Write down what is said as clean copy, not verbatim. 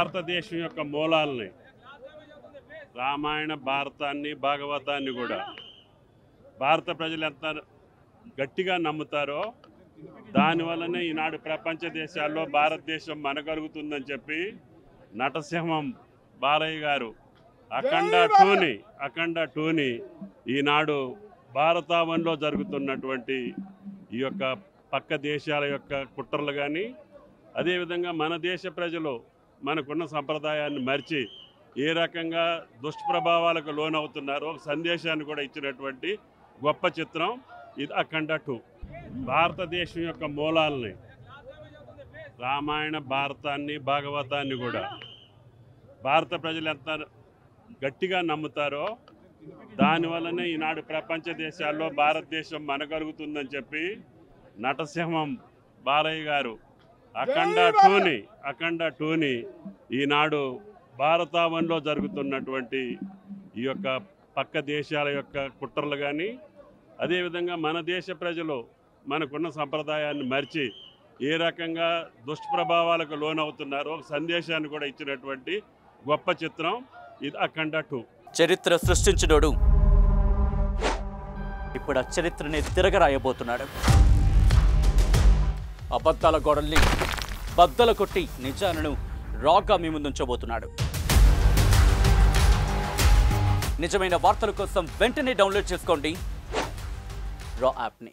భారతదేశం యొక్క మూలాలని, రామాయణ భారతాన్ని, భాగవతాన్ని కూడా భారత ప్రజలు ఎంత గట్టిగా నమ్ముతారో దానివల్లనే ఈనాడు ప్రపంచ దేశాల్లో భారతదేశం మనగలుగుతుందని చెప్పి నటసింహం బాలయ్య గారు అఖండ టూని ఈనాడు భారతావనిలో జరుగుతున్నటువంటి ఈ యొక్క పక్క దేశాల యొక్క కుట్రలు కానీ, అదేవిధంగా మన దేశ ప్రజలు మనకున్న సంప్రదాయాన్ని మరిచి ఏ రకంగా దుష్ప్రభావాలకు లోనవుతున్నారో ఒక సందేశాన్ని కూడా ఇచ్చినటువంటి గొప్ప చిత్రం ఇది అఖండ 2. భారతదేశం యొక్క మూలాలని, రామాయణ భారతాన్ని, భాగవతాన్ని కూడా భారత ప్రజలు ఎంత గట్టిగా నమ్ముతారో దానివల్లనే ఈనాడు ప్రపంచ దేశాల్లో భారతదేశం మనగలుగుతుందని చెప్పి నటసింహం బాలయ్య గారు అఖండ టూని ఈనాడు భారతావనిలో జరుగుతున్నటువంటి ఈ యొక్క పక్క దేశాల యొక్క కుట్రలు కానీ, అదేవిధంగా మన దేశ ప్రజలు మనకున్న సంప్రదాయాన్ని మరిచి ఏ రకంగా దుష్ప్రభావాలకు లోనవుతున్నారో ఒక సందేశాన్ని కూడా ఇచ్చినటువంటి గొప్ప చిత్రం ఇది అఖండ 2. చరిత్ర సృష్టించినోడు ఇప్పుడు ఆ చరిత్రని తిరగరాయబోతున్నాడు. అబద్ధాల గోడల్ని బద్దల కొట్టి నిజాలను రాగా మీ ముందుంచబోతున్నాడు. నిజమైన వార్తల కోసం వెంటనే డౌన్లోడ్ చేసుకోండి రా యాప్ని.